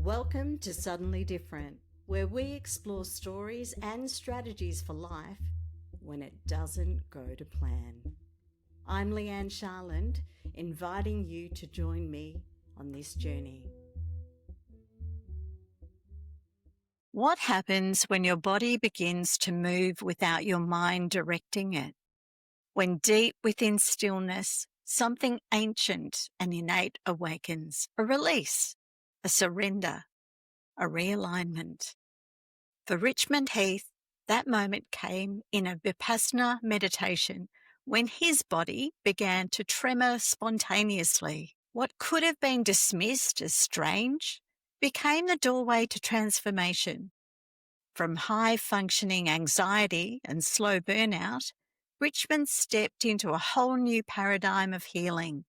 Welcome to Suddenly Different, where we explore stories and strategies for life when it doesn't go to plan. I'm Leigh-Anne, inviting you to join me on this journey. What happens when your body begins to move without your mind directing it? When deep within stillness, something ancient and innate awakens, a release, a surrender, a realignment. For Richmond Heath, that moment came in a Vipassana meditation when his body began to tremor spontaneously. What could have been dismissed as strange became the doorway to transformation. From high-functioning anxiety and slow burnout, Richmond stepped into a whole new paradigm of healing.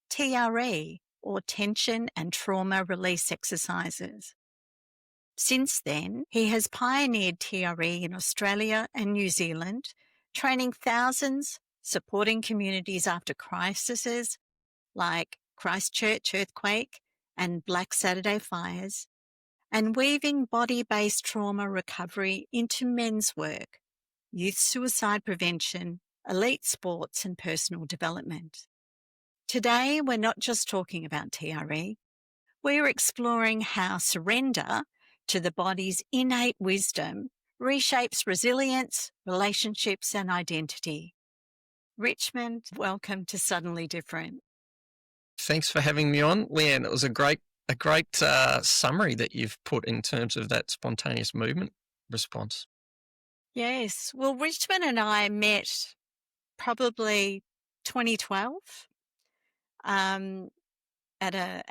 TRE, or tension and trauma release exercises. Since then, he has pioneered TRE in Australia and New Zealand, training thousands, supporting communities after crises like Christchurch earthquake and Black Saturday fires, and weaving body-based trauma recovery into men's work, youth suicide prevention, elite sports, and personal development. Today, we're not just talking about TRE. We're exploring how surrender to the body's innate wisdom reshapes resilience, relationships, and identity. Richmond, welcome to Suddenly Different. Thanks for having me on, Leigh-Anne. It was a great summary that you've put in terms of that spontaneous movement response. Yes. Well, Richmond and I met probably 2012 at a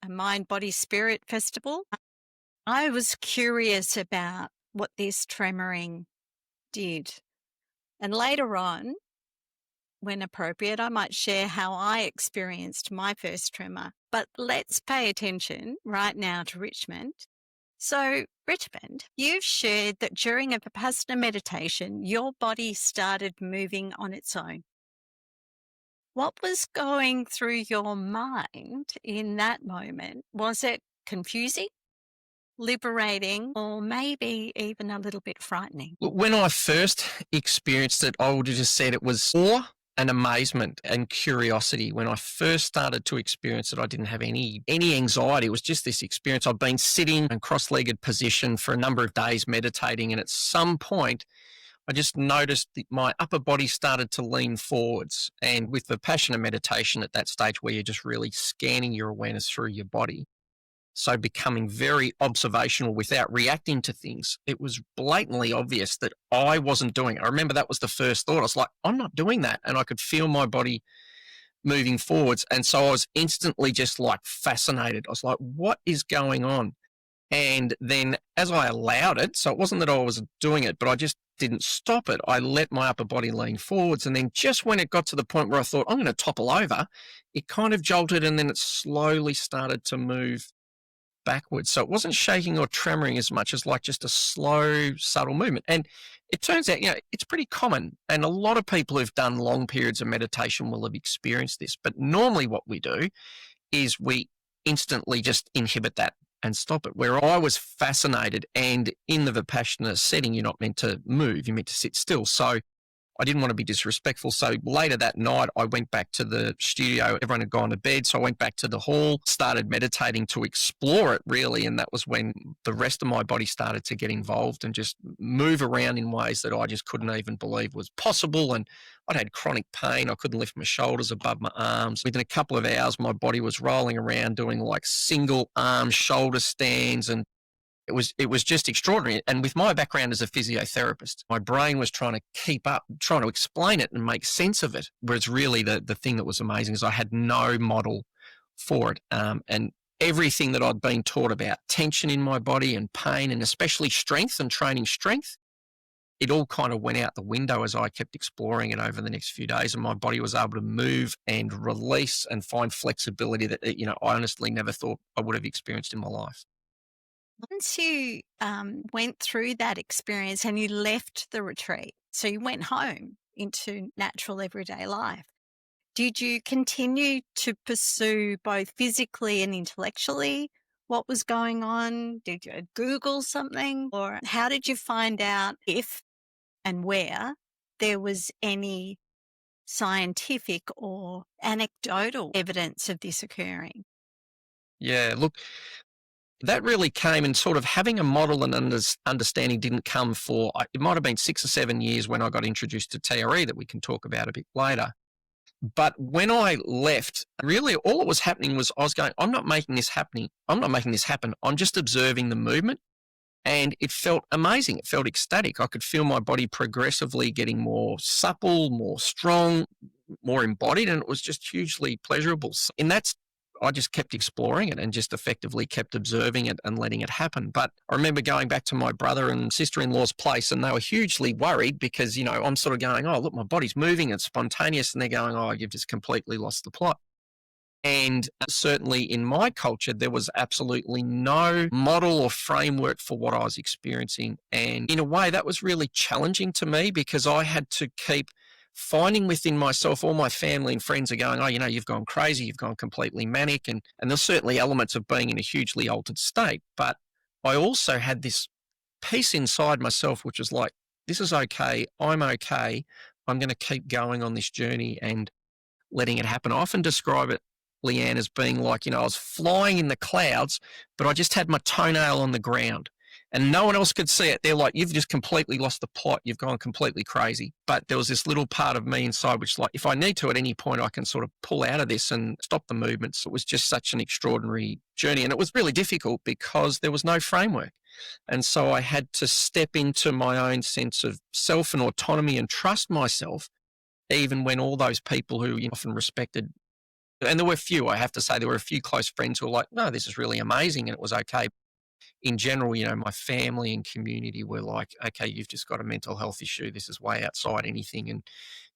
mind, body, spirit festival. I was curious about what this tremoring did. And later on, when appropriate, I might share how I experienced my first tremor. But let's pay attention right now to Richmond. So, Richmond, you've shared that during a Vipassana meditation, your body started moving on its own. What was going through your mind in that moment? Was it confusing, liberating, or maybe even a little bit frightening? When I first experienced it, I would have just said it was awe and amazement and curiosity. When I first started to experience it, I didn't have any anxiety. It was just this experience. I've been sitting in cross-legged position for a number of days meditating, and at some point, I just noticed that my upper body started to lean forwards. And with the Vipassana meditation at that stage where you're just really scanning your awareness through your body, so becoming very observational without reacting to things, it was blatantly obvious that I wasn't doing it. I remember that was the first thought. I was like, I'm not doing that. And I could feel my body moving forwards. And so I was instantly just like fascinated. I was like, what is going on? And then as I allowed it, so it wasn't that I was doing it, but I just didn't stop it. I let my upper body lean forwards. And then just when it got to the point where I thought, I'm going to topple over, it kind of jolted and then it slowly started to move backwards. So it wasn't shaking or tremoring as much as like just a slow, subtle movement. And it turns out, it's pretty common. And a lot of people who've done long periods of meditation will have experienced this. But normally what we do is we instantly just inhibit that and stop it. Where I was fascinated, and in the Vipassana setting, you're not meant to move, you're meant to sit still. So I didn't want to be disrespectful. So later that night, I went back to the studio. Everyone had gone to bed. So I went back to the hall, started meditating to explore it really. And that was when the rest of my body started to get involved and just move around in ways that I just couldn't even believe was possible. And I'd had chronic pain. I couldn't lift my shoulders above my arms. Within a couple of hours, my body was rolling around doing like single arm shoulder stands, and it was just extraordinary. And with my background as a physiotherapist, my brain was trying to keep up, trying to explain it and make sense of it. Whereas really the thing that was amazing is I had no model for it. And everything that I'd been taught about tension in my body and pain, and especially strength and training strength, it all kind of went out the window as I kept exploring it over the next few days. And my body was able to move and release and find flexibility that, I honestly never thought I would have experienced in my life. Once you went through that experience and you left the retreat, so you went home into natural everyday life, did you continue to pursue both physically and intellectually, what was going on? Did you Google something? Or how did you find out if and where there was any scientific or anecdotal evidence of this occurring? Yeah, look, that really came and sort of having a model and understanding didn't come for, it might have been 6 or 7 years when I got introduced to TRE that we can talk about a bit later. But when I left, really all that was happening was I was going, I'm not making this happening. I'm not making this happen. I'm just observing the movement. And it felt amazing. It felt ecstatic. I could feel my body progressively getting more supple, more strong, more embodied, and it was just hugely pleasurable. In that, I just kept exploring it and just effectively kept observing it and letting it happen. But I remember going back to my brother and sister-in-law's place, and they were hugely worried because, I'm sort of going, oh, look, my body's moving, it's spontaneous. And they're going, oh, you've just completely lost the plot. And certainly in my culture, there was absolutely no model or framework for what I was experiencing. And in a way, that was really challenging to me because I had to keep finding within myself, all my family and friends are going, oh, you've gone crazy, you've gone completely manic. And there's certainly elements of being in a hugely altered state. But I also had this peace inside myself, which was like, this is okay. I'm okay. I'm going to keep going on this journey and letting it happen. I often describe it, Leigh-Anne, as being like, I was flying in the clouds, but I just had my toenail on the ground and no one else could see it. They're like, you've just completely lost the plot. You've gone completely crazy. But there was this little part of me inside, which like, if I need to at any point, I can sort of pull out of this and stop the movements. It was just such an extraordinary journey. And it was really difficult because there was no framework. And so I had to step into my own sense of self and autonomy and trust myself, even when all those people who often respected, and there were a few, I have to say, there were a few close friends who were like, no, this is really amazing. And it was okay. In general, my family and community were like, okay, you've just got a mental health issue. This is way outside anything. And,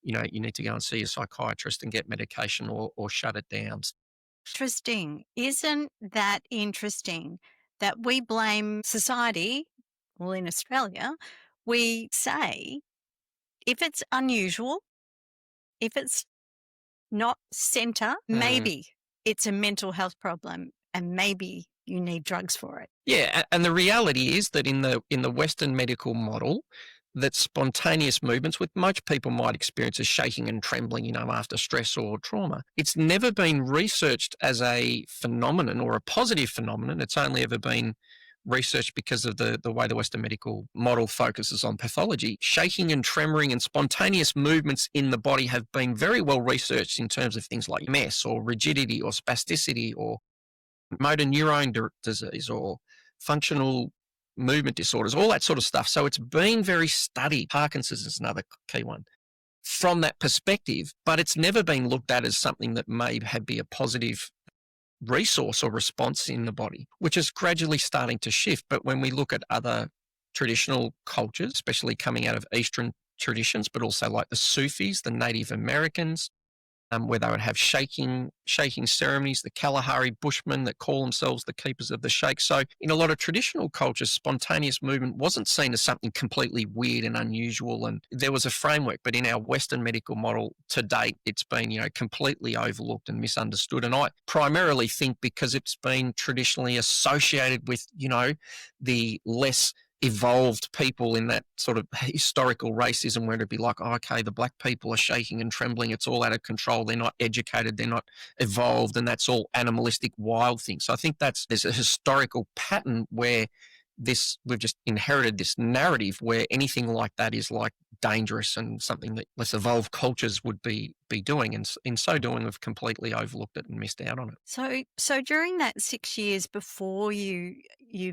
you need to go and see a psychiatrist and get medication or shut it down. Interesting. Isn't that interesting that we blame society? Well, in Australia, we say if it's unusual, if it's not center, maybe it's a mental health problem and maybe you need drugs for it. Yeah, and the reality is that in the Western medical model, that spontaneous movements, which most people might experience as shaking and trembling, after stress or trauma, it's never been researched as a phenomenon or a positive phenomenon. It's only ever been researched because of the way the Western medical model focuses on pathology. Shaking and tremoring and spontaneous movements in the body have been very well researched in terms of things like MS or rigidity or spasticity or motor neurone disease or functional movement disorders, all that sort of stuff. So it's been very studied. Parkinson's is another key one from that perspective, but it's never been looked at as something that may be a positive resource or response in the body, which is gradually starting to shift. But when we look at other traditional cultures, especially coming out of Eastern traditions, but also like the Sufis, the Native Americans, where they would have shaking ceremonies, the Kalahari Bushmen that call themselves the keepers of the shake. So in a lot of traditional cultures, spontaneous movement wasn't seen as something completely weird and unusual, and there was a framework. But in our Western medical model to date, it's been, completely overlooked and misunderstood. And I primarily think because it's been traditionally associated with, the less evolved people in that sort of historical racism where it'd be like, oh, okay, the black people are shaking and trembling. It's all out of control. They're not educated. They're not evolved. And that's all animalistic, wild things. So I think there's a historical pattern where we've just inherited this narrative where anything like that is like dangerous and something that less evolved cultures would be doing. And in so doing, we've completely overlooked it and missed out on it. So during that 6 years before you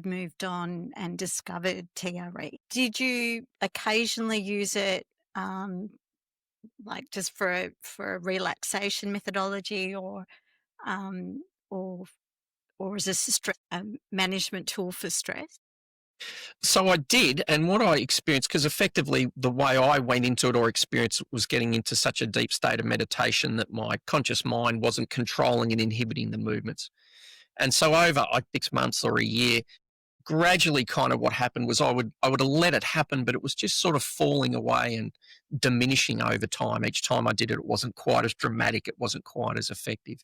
moved on and discovered TRE, did you occasionally use it like just for a relaxation methodology um, or is this a management tool for stress? So I did, and what I experienced, because effectively the way I went into it or experienced it was getting into such a deep state of meditation that my conscious mind wasn't controlling and inhibiting the movements. And so over 6 months or a year, gradually kind of what happened was I would have let it happen, but it was just sort of falling away and diminishing over time. Each time I did it, it wasn't quite as dramatic. It wasn't quite as effective.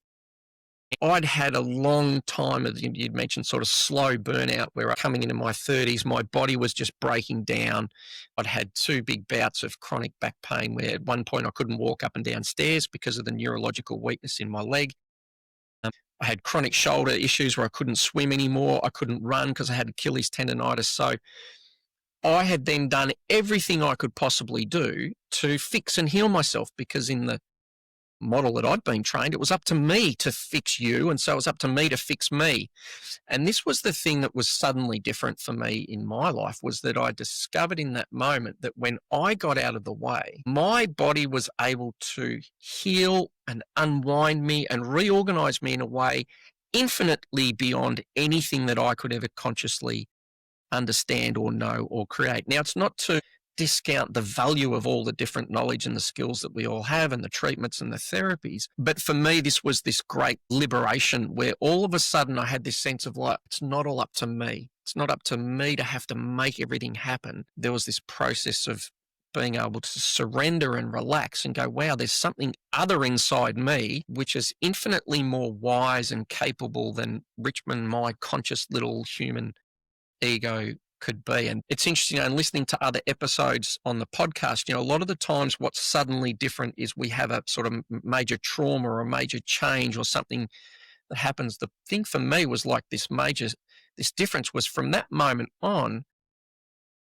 I'd had a long time, as you'd mentioned, sort of slow burnout where coming into my 30s, my body was just breaking down. I'd had 2 big bouts of chronic back pain where at one point I couldn't walk up and down stairs because of the neurological weakness in my leg. I had chronic shoulder issues where I couldn't swim anymore. I couldn't run because I had Achilles tendonitis. So I had then done everything I could possibly do to fix and heal myself, because in the model that I'd been trained, it was up to me to fix you, and so it was up to me to fix me. And this was the thing that was suddenly different for me in my life, was that I discovered in that moment that when I got out of the way, my body was able to heal and unwind me and reorganize me in a way infinitely beyond anything that I could ever consciously understand or know or create. Now, it's not to discount the value of all the different knowledge and the skills that we all have and the treatments and the therapies. But for me, this was this great liberation where all of a sudden I had this sense of like, it's not all up to me. It's not up to me to have to make everything happen. There was this process of being able to surrender and relax and go, wow, there's something other inside me, which is infinitely more wise and capable than Richmond, my conscious little human ego could be. And it's interesting, and listening to other episodes on the podcast, a lot of the times what's suddenly different is we have a sort of major trauma or a major change or something that happens. The thing for me was like this difference was from that moment on,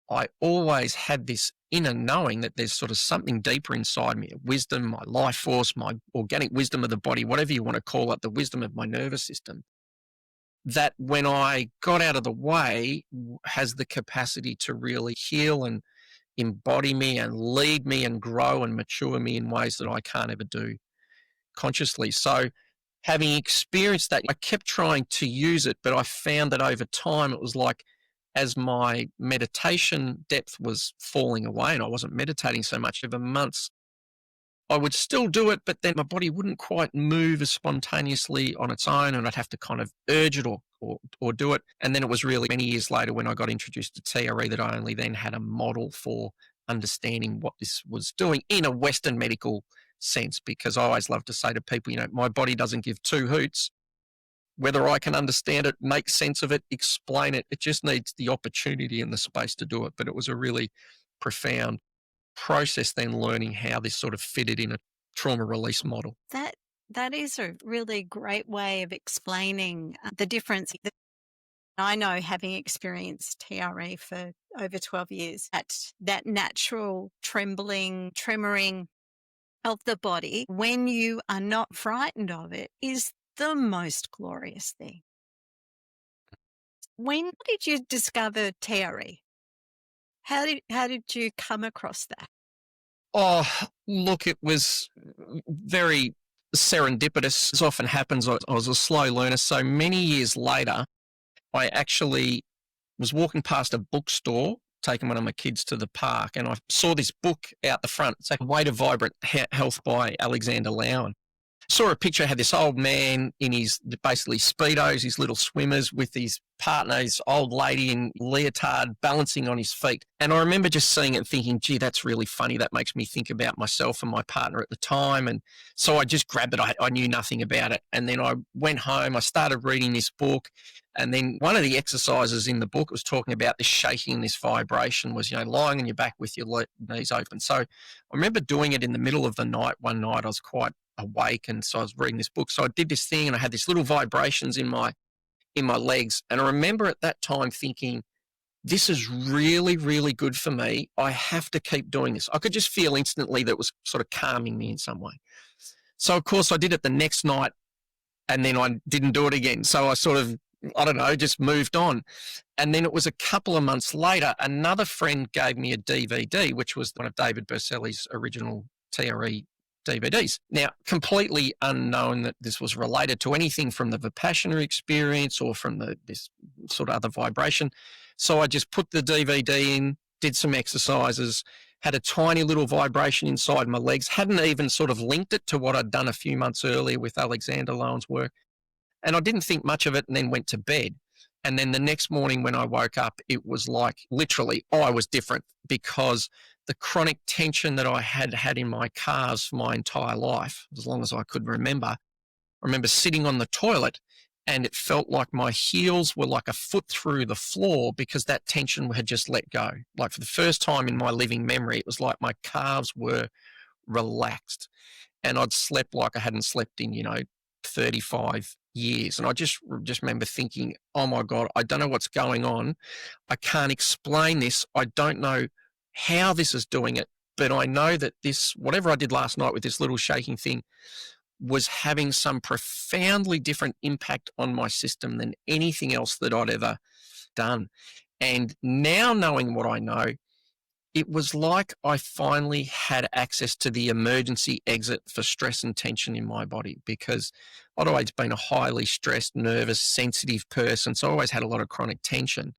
I always had this inner knowing that there's sort of something deeper inside me, wisdom, my life force, my organic wisdom of the body, whatever you want to call it, the wisdom of my nervous system, that when I got out of the way has the capacity to really heal and embody me and lead me and grow and mature me in ways that I can't ever do consciously. So having experienced that, I kept trying to use it, but I found that over time it was like as my meditation depth was falling away and I wasn't meditating so much over months, I would still do it, but then my body wouldn't quite move as spontaneously on its own, and I'd have to kind of urge it or do it. And then it was really many years later when I got introduced to TRE that I only then had a model for understanding what this was doing in a Western medical sense, because I always love to say to people, my body doesn't give 2 hoots whether I can understand it, make sense of it, explain it. It just needs the opportunity and the space to do it. But it was a really profound process then learning how this sort of fitted in a trauma release model. That is a really great way of explaining the difference. I know, having experienced TRE for over 12 years, that natural tremoring of the body when you are not frightened of it is the most glorious thing. When did you discover TRE? How did you come across that? Oh, look, it was very serendipitous. As often happens, I was a slow learner. So many years later, I actually was walking past a bookstore, taking one of my kids to the park, and I saw this book out the front. It's like Way to Vibrant Health by Alexander Leigh-Anne. Saw a picture, had this old man in his basically Speedos, his little swimmers, with his partner, his old lady in leotard, balancing on his feet. And I remember just seeing it and thinking, gee, that's really funny. That makes me think about myself and my partner at the time. And so I just grabbed it. I knew nothing about it. And then I went home, I started reading this book. And then one of the exercises in the book was talking about this shaking and this vibration was, lying on your back with your knees open. So I remember doing it in the middle of the night. One night I was quite awake, and so I was reading this book. So I did this thing and I had these little vibrations in my legs. And I remember at that time thinking, this is really, really good for me. I have to keep doing this. I could just feel instantly that it was sort of calming me in some way. So of course I did it the next night, and then I didn't do it again. So I sort of, just moved on. And then it was a couple of months later, another friend gave me a DVD, which was one of David Berceli's original TRE DVDs. Now, completely unknown that this was related to anything from the Vipassana experience or from this sort of other vibration. So I just put the DVD in, did some exercises, had a tiny little vibration inside my legs, hadn't even sort of linked it to what I'd done a few months earlier with Alexander Leigh-Anne's work. And I didn't think much of it, and then went to bed. And then the next morning when I woke up, it was like literally I was different, because the chronic tension that I had in my calves for my entire life, as long as I could remember, I remember sitting on the toilet and it felt like my heels were like a foot through the floor because that tension had just let go. Like for the first time in my living memory, it was like my calves were relaxed and I'd slept like I hadn't slept in, 35 years. And I just remember thinking, oh my God, I don't know what's going on. I can't explain this. I don't know how this is doing it, but I know that this, whatever I did last night with this little shaking thing, was having some profoundly different impact on my system than anything else that I'd ever done. And now knowing what I know, it was like I finally had access to the emergency exit for stress and tension in my body because I'd always been a highly stressed, nervous, sensitive person. So I always had a lot of chronic tension.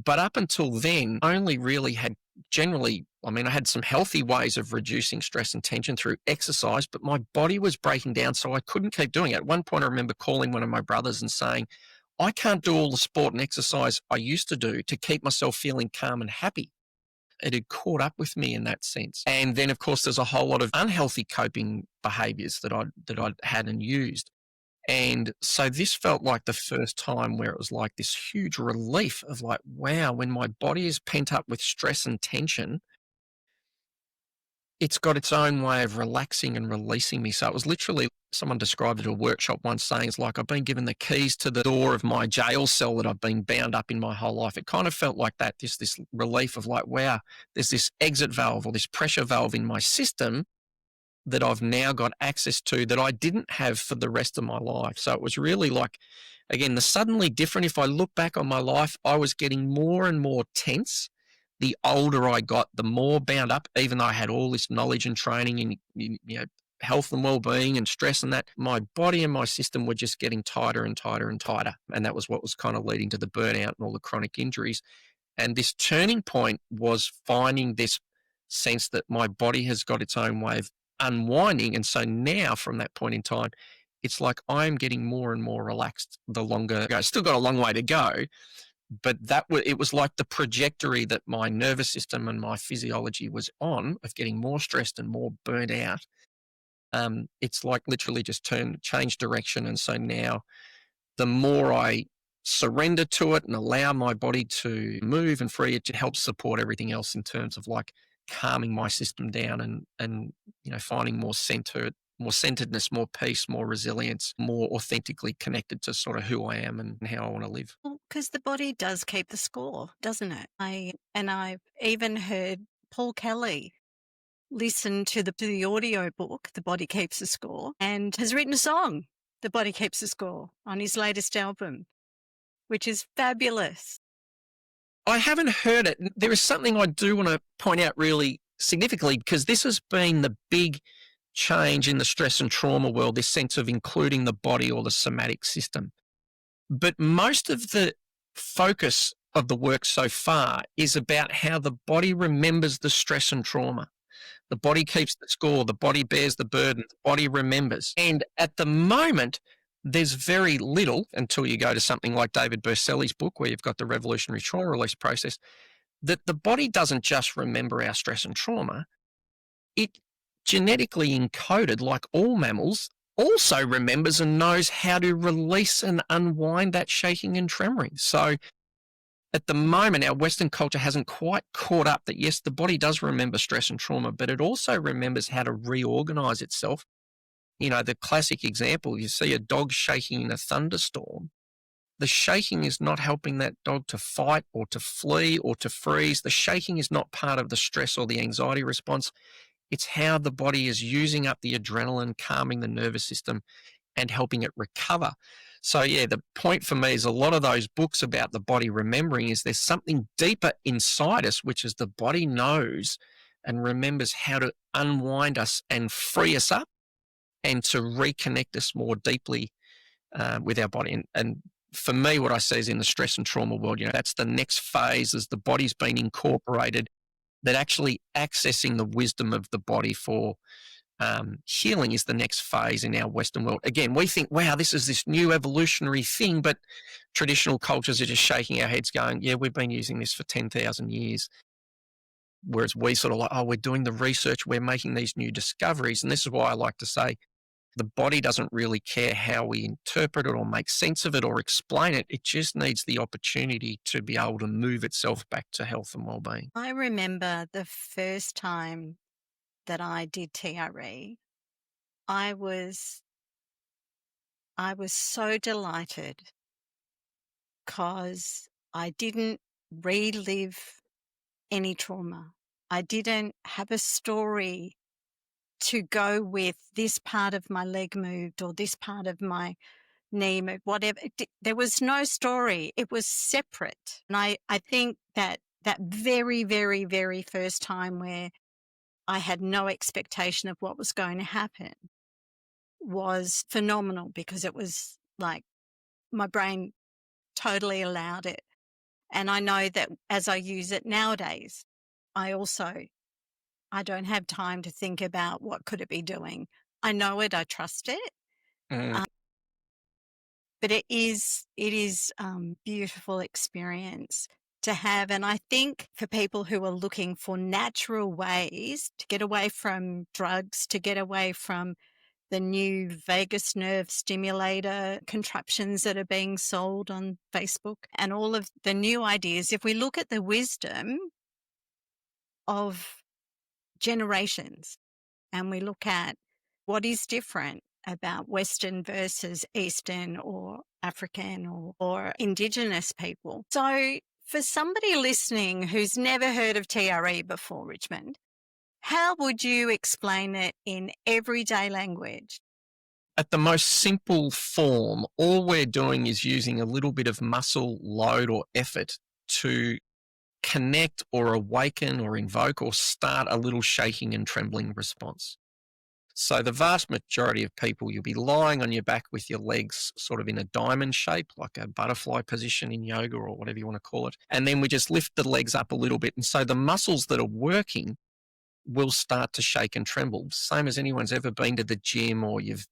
But up until then, I only really had generally, I mean, I had some healthy ways of reducing stress and tension through exercise, but my body was breaking down. So I couldn't keep doing it. At one point, I remember calling one of my brothers and saying, I can't do all the sport and exercise I used to do to keep myself feeling calm and happy. It had caught up with me in that sense. And then, of course, there's a whole lot of unhealthy coping behaviors that I'd had and used. And so this felt like the first time where it was like this huge relief of like, wow, when my body is pent up with stress and tension, it's got its own way of relaxing and releasing me. So it was literally, someone described it at a workshop once saying, it's like I've been given the keys to the door of my jail cell that I've been bound up in my whole life. It kind of felt like that, this relief of like, wow, there's this exit valve or this pressure valve in my system that I've now got access to that I didn't have for the rest of my life. So it was really like, again, the suddenly different. If I look back on my life, I was getting more and more tense. The older I got, the more bound up, even though I had all this knowledge and training in, health and well-being and stress and that, my body and my system were just getting tighter and tighter and tighter. And that was what was kind of leading to the burnout and all the chronic injuries. And this turning point was finding this sense that my body has got its own way of unwinding. And so now from that point in time, it's like I'm getting more and more relaxed the longer I go. Still got a long way to go, but it was like the trajectory that my nervous system and my physiology was on of getting more stressed and more burnt out. It's like literally just changed direction. And so now the more I surrender to it and allow my body to move and free, it helps support everything else in terms of like calming my system down and finding more centeredness, more peace, more resilience, more authentically connected to sort of who I am and how I want to live. Well, because the body does keep the score, doesn't it? I've even heard Paul Kelly listen to the audio book, The Body Keeps the Score, and has written a song, The Body Keeps the Score, on his latest album, which is fabulous. I haven't heard it. There is something I do want to point out really significantly because this has been the big change in the stress and trauma world, this sense of including the body or the somatic system. But most of the focus of the work so far is about how the body remembers the stress and trauma. The body keeps the score, the body bears the burden, the body remembers. And at the moment, there's very little until you go to something like David Berceli's book, where you've got the revolutionary trauma release process, that the body doesn't just remember our stress and trauma. It genetically encoded, like all mammals, also remembers and knows how to release and unwind that shaking and tremoring. So at the moment, our Western culture hasn't quite caught up that, yes, the body does remember stress and trauma, but it also remembers how to reorganize itself. The classic example, you see a dog shaking in a thunderstorm. The shaking is not helping that dog to fight or to flee or to freeze. The shaking is not part of the stress or the anxiety response. It's how the body is using up the adrenaline, calming the nervous system and helping it recover. So yeah, the point for me is a lot of those books about the body remembering is there's something deeper inside us, which is the body knows and remembers how to unwind us and free us up and to reconnect us more deeply with our body. And for me, what I see is in the stress and trauma world, that's the next phase as the body's been incorporated, that actually accessing the wisdom of the body for healing is the next phase in our Western world. Again, we think, wow, this is this new evolutionary thing, but traditional cultures are just shaking our heads going, yeah, we've been using this for 10,000 years. Whereas we sort of like, oh, we're doing the research, we're making these new discoveries. And this is why I like to say, The body doesn't really care how we interpret it or make sense of it or explain it. It just needs the opportunity to be able to move itself back to health and well-being. I remember the first time that I did TRE, I was I was so delighted because I didn't relive any trauma. I didn't have a story to go with this part of my leg moved or this part of my knee moved, whatever. There was no story. It was separate. And I think that that very, very, very first time where I had no expectation of what was going to happen was phenomenal because it was like my brain totally allowed it. And I know that as I use it nowadays, I don't have time to think about what could it be doing. I know it, I trust it. Mm, Um, but it is beautiful experience to have. And I think for people who are looking for natural ways to get away from drugs, to get away from the new vagus nerve stimulator contraptions that are being sold on Facebook and all of the new ideas, if we look at the wisdom of generations and we look at what is different about Western versus Eastern or African or Indigenous people. So for somebody listening who's never heard of TRE before, Richmond, how would you explain it in everyday language? At the most simple form, all we're doing is using a little bit of muscle load or effort to connect or awaken or invoke or start a little shaking and trembling response. So the vast majority of people, you'll be lying on your back with your legs sort of in a diamond shape, like a butterfly position in yoga or whatever you want to call it. And then we just lift the legs up a little bit. And so the muscles that are working will start to shake and tremble. Same as anyone's ever been to the gym or you've,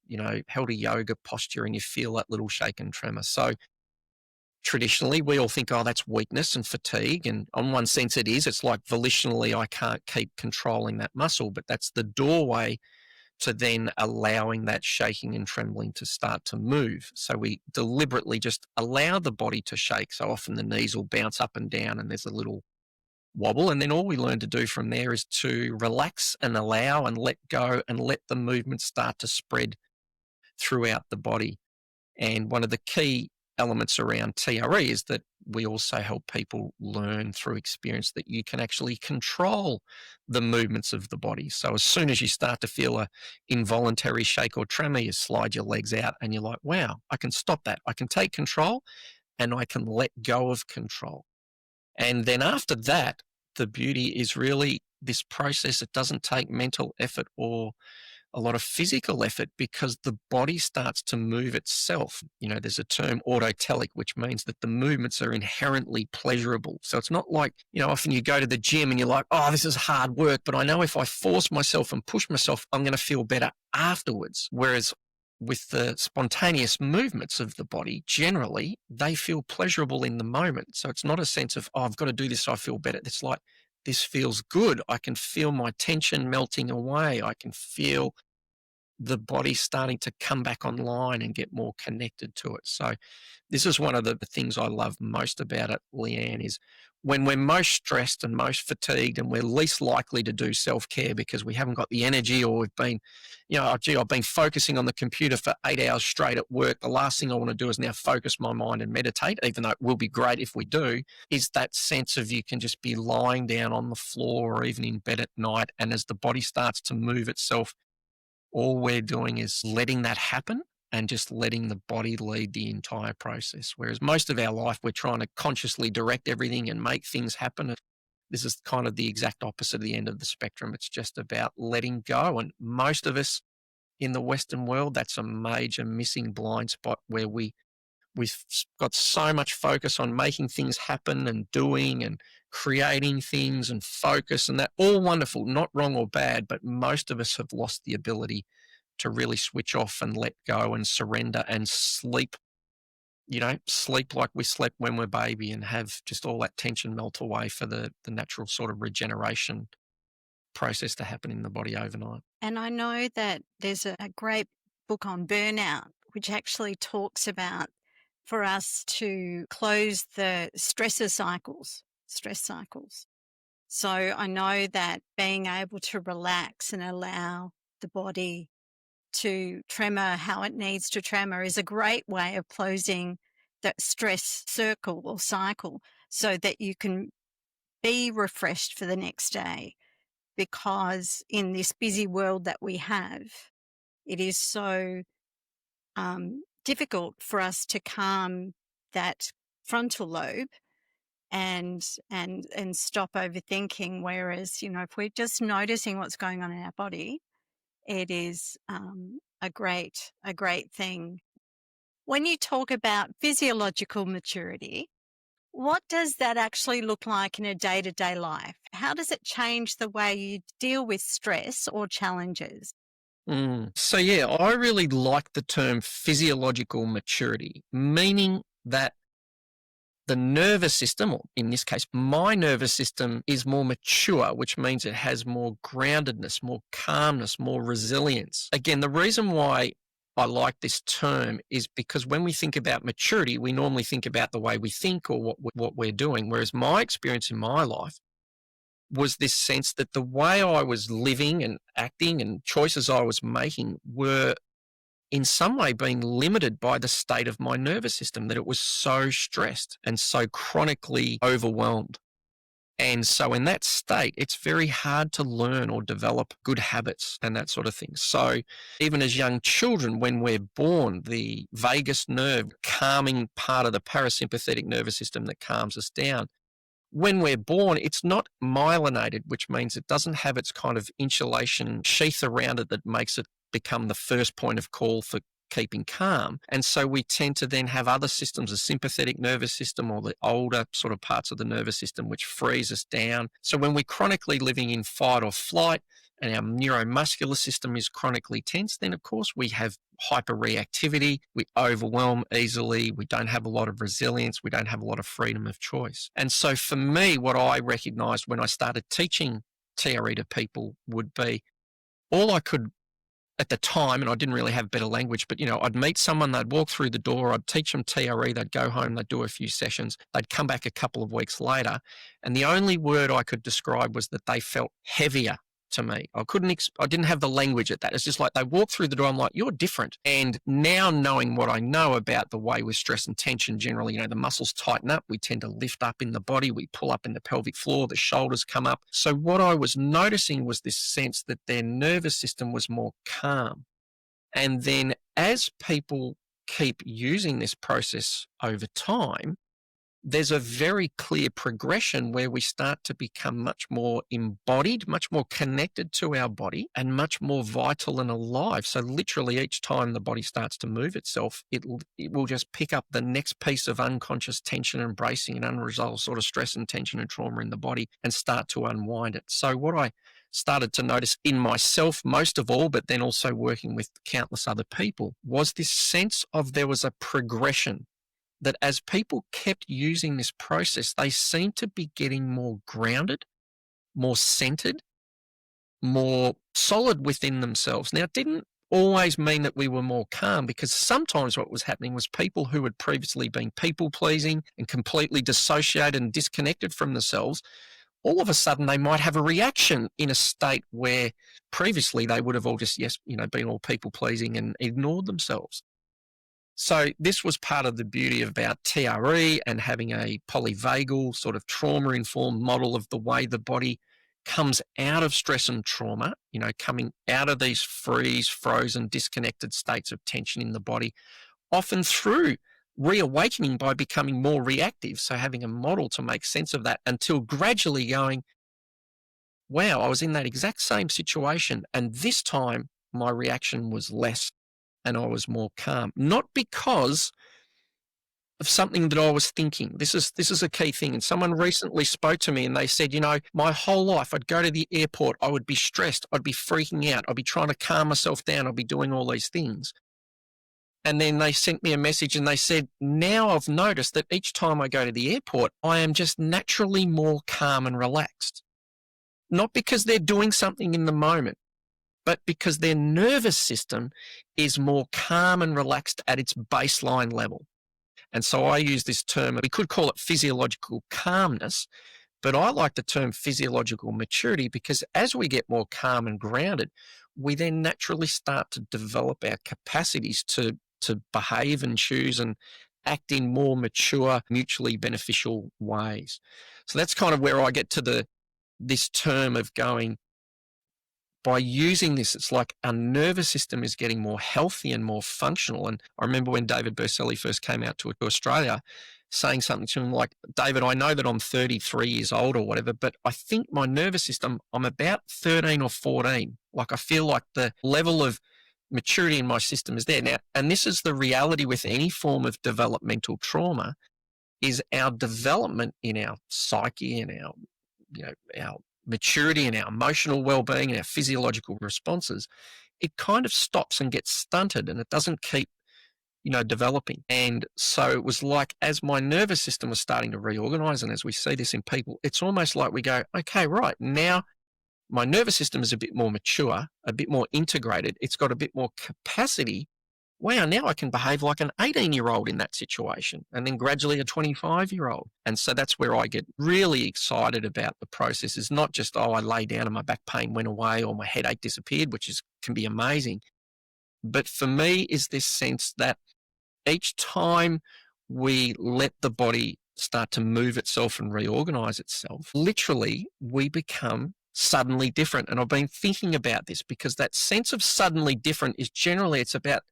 held a yoga posture and you feel that little shake and tremor. So traditionally we all think, oh, that's weakness and fatigue. And on one sense it is. It's like volitionally I can't keep controlling that muscle, but that's the doorway to then allowing that shaking and trembling to start to move. So we deliberately just allow the body to shake. So often the knees will bounce up and down and there's a little wobble. And then all we learn to do from there is to relax and allow and let go and let the movement start to spread throughout the body. And one of the key elements around TRE is that we also help people learn through experience that you can actually control the movements of the body. So as soon as you start to feel a involuntary shake or tremor, you slide your legs out and you're like, wow, I can stop that. I can take control and I can let go of control. And then after that, the beauty is really this process. It doesn't take mental effort or a lot of physical effort because the body starts to move itself. There's a term autotelic, which means that the movements are inherently pleasurable. So it's not like, often you go to the gym and you're like, oh, this is hard work, but I know if I force myself and push myself, I'm going to feel better afterwards. Whereas with the spontaneous movements of the body, generally, they feel pleasurable in the moment. So it's not a sense of, oh, I've got to do this so I feel better. It's like, this feels good. I can feel my tension melting away. I can feel the body starting to come back online and get more connected to it. So this is one of the things I love most about it, Leigh-Anne, is when we're most stressed and most fatigued and we're least likely to do self-care because we haven't got the energy or we've been, oh, gee, I've been focusing on the computer for 8 hours straight at work. The last thing I want to do is now focus my mind and meditate, even though it will be great if we do, is that sense of you can just be lying down on the floor or even in bed at night. And as the body starts to move itself, all we're doing is letting that happen and just letting the body lead the entire process. Whereas most of our life, we're trying to consciously direct everything and make things happen. This is kind of the exact opposite of the end of the spectrum. It's just about letting go. And most of us in the Western world, that's a major missing blind spot where we've got so much focus on making things happen and doing and creating things and focus, and that all wonderful, not wrong or bad, but most of us have lost the ability to really switch off and let go and surrender and sleep, sleep like we slept when we're baby and have just all that tension melt away for the natural sort of regeneration process to happen in the body overnight. And I know that there's a great book on burnout, which actually talks about for us to close the stress cycles. So I know that being able to relax and allow the body to tremor how it needs to tremor is a great way of closing that stress circle or cycle so that you can be refreshed for the next day. Because in this busy world that we have, it is so difficult for us to calm that frontal lobe and stop overthinking. Whereas, if we're just noticing what's going on in our body, it is a great thing. When you talk about physiological maturity, what does that actually look like in a day-to-day life? How does it change the way you deal with stress or challenges? So, yeah, I really like the term physiological maturity, meaning that the nervous system, or in this case, my nervous system, is more mature, which means it has more groundedness, more calmness, more resilience. Again, the reason why I like this term is because when we think about maturity, we normally think about the way we think or what we're doing, whereas my experience in my life was this sense that the way I was living and acting and choices I was making were in some way being limited by the state of my nervous system, that it was so stressed and so chronically overwhelmed. And so in that state, it's very hard to learn or develop good habits and that sort of thing. So even as young children, when we're born, the vagus nerve, calming part of the parasympathetic nervous system that calms us down, when we're born, it's not myelinated, which means it doesn't have its kind of insulation sheath around it that makes it become the first point of call for keeping calm. And so we tend to then have other systems, the sympathetic nervous system or the older sort of parts of the nervous system, which frees us down. So when we're chronically living in fight or flight and our neuromuscular system is chronically tense, then of course we have hyperreactivity, we overwhelm easily, we don't have a lot of resilience, we don't have a lot of freedom of choice. And so for me, what I recognized when I started teaching TRE to people would be all I could at the time, and I didn't really have better language, but I'd meet someone, they'd walk through the door, I'd teach them TRE, they'd go home, they'd do a few sessions, they'd come back a couple of weeks later, and the only word I could describe was that they felt heavier to me. I didn't have the language at that. It's just like they walk through the door, I'm like, you're different. And now knowing what I know about the way with stress and tension, generally, the muscles tighten up, we tend to lift up in the body, we pull up in the pelvic floor, the shoulders come up. So what I was noticing was this sense that their nervous system was more calm. And then as people keep using this process over time, there's a very clear progression where we start to become much more embodied, much more connected to our body, and much more vital and alive. So literally each time the body starts to move itself, it will just pick up the next piece of unconscious tension and bracing and unresolved sort of stress and tension and trauma in the body and start to unwind it. So what I started to notice in myself most of all, but then also working with countless other people, was this sense of there was a progression, that as people kept using this process, they seemed to be getting more grounded, more centered, more solid within themselves. Now, it didn't always mean that we were more calm, because sometimes what was happening was people who had previously been people-pleasing and completely dissociated and disconnected from themselves, all of a sudden they might have a reaction in a state where previously they would have all just, been all people-pleasing and ignored themselves. So this was part of the beauty about TRE and having a polyvagal sort of trauma-informed model of the way the body comes out of stress and trauma, coming out of these frozen, disconnected states of tension in the body, often through reawakening by becoming more reactive. So having a model to make sense of that until gradually going, wow, I was in that exact same situation, and this time my reaction was less and I was more calm. Not because of something that I was thinking. This is a key thing. And someone recently spoke to me and they said, my whole life I'd go to the airport, I would be stressed, I'd be freaking out, I'd be trying to calm myself down, I'd be doing all these things. And then they sent me a message and they said, now I've noticed that each time I go to the airport, I am just naturally more calm and relaxed. Not because they're doing something in the moment, but because their nervous system is more calm and relaxed at its baseline level. And so I use this term, we could call it physiological calmness, but I like the term physiological maturity because as we get more calm and grounded, we then naturally start to develop our capacities to behave and choose and act in more mature, mutually beneficial ways. So that's kind of where I get to this term of going, by using this, it's like our nervous system is getting more healthy and more functional. And I remember when David Berceli first came out to Australia, saying something to him like, David, I know that I'm 33 years old or whatever, but I think my nervous system, I'm about 13 or 14. Like I feel like the level of maturity in my system is there. Now, and this is the reality with any form of developmental trauma, is our development in our psyche and our maturity and our emotional well-being and our physiological responses, it kind of stops and gets stunted and it doesn't keep developing. And so it was like, as my nervous system was starting to reorganize, and as we see this in people, it's almost like we go, okay, right, now my nervous system is a bit more mature, a bit more integrated, it's got a bit more capacity. Wow, now I can behave like an 18-year-old in that situation, and then gradually a 25-year-old. And so that's where I get really excited about the process. It's not just, oh, I lay down and my back pain went away or my headache disappeared, which can be amazing. But for me is this sense that each time we let the body start to move itself and reorganize itself, literally we become suddenly different. And I've been thinking about this because that sense of suddenly different is generally, it's about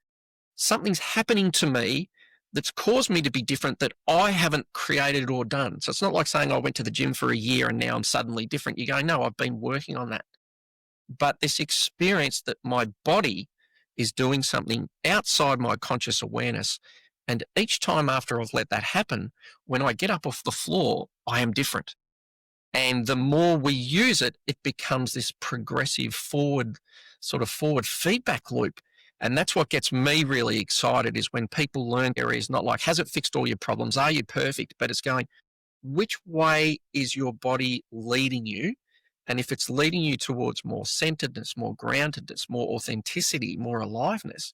something's happening to me that's caused me to be different that I haven't created or done. So it's not like saying I went to the gym for a year and now I'm suddenly different. You go, no, I've been working on that. But this experience that my body is doing something outside my conscious awareness. And each time after I've let that happen, when I get up off the floor, I am different. And the more we use it, it becomes this progressive forward feedback loop. And that's what gets me really excited, is when people learn areas, not like, has it fixed all your problems? Are you perfect? But it's going, which way is your body leading you? And if it's leading you towards more centeredness, more groundedness, more authenticity, more aliveness,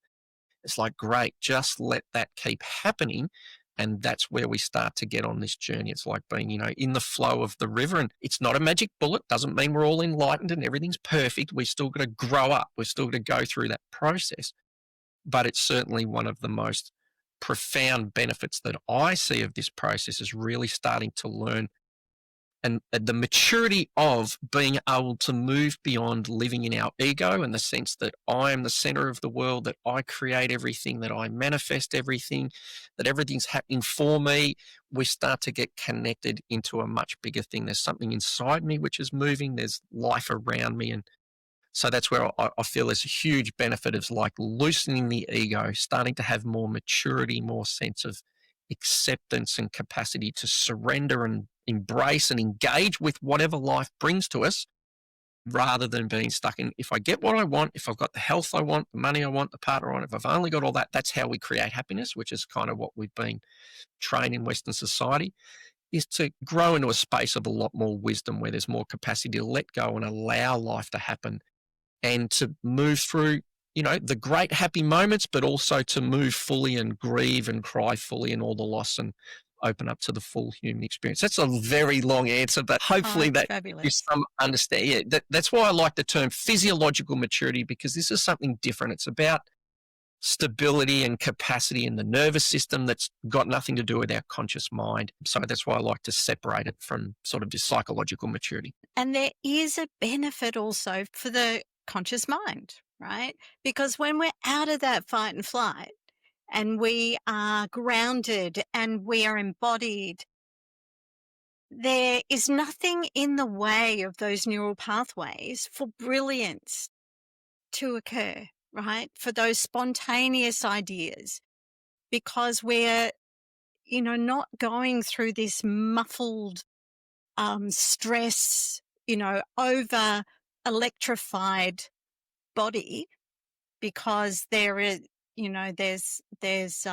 it's like, great, just let that keep happening. And that's where we start to get on this journey. It's like being, in the flow of the river. And it's not a magic bullet. Doesn't mean we're all enlightened and everything's perfect. We're still going to grow up. We're still going to go through that process. But it's certainly one of the most profound benefits that I see of this process, is really starting to learn and the maturity of being able to move beyond living in our ego, and the sense that I am the center of the world, that I create everything, that I manifest everything, that everything's happening for me. We start to get connected into a much bigger thing. There's something inside me which is moving. There's life around me. And so that's where I feel there's a huge benefit of like loosening the ego, starting to have more maturity, more sense of acceptance and capacity to surrender and embrace and engage with whatever life brings to us, rather than being stuck in, if I get what I want, if I've got the health I want, the money I want, the partner I want, if I've only got all that, that's how we create happiness, which is kind of what we've been trained in Western society, is to grow into a space of a lot more wisdom, where there's more capacity to let go and allow life to happen, and to move through, the great happy moments, but also to move fully and grieve and cry fully in all the loss, and open up to the full human experience. That's a very long answer, but hopefully that gives Fabulous. some understanding. Yeah, that's why I like the term physiological maturity, because this is something different. It's about stability and capacity in the nervous system that's got nothing to do with our conscious mind. So that's why I like to separate it from sort of this psychological maturity. And there is a benefit also for the conscious mind, right? Because when we're out of that fight and flight and we are grounded and we are embodied, there is nothing in the way of those neural pathways for brilliance to occur, right? For those spontaneous ideas, because we're, not going through this muffled stress, over electrified body, because there is, there's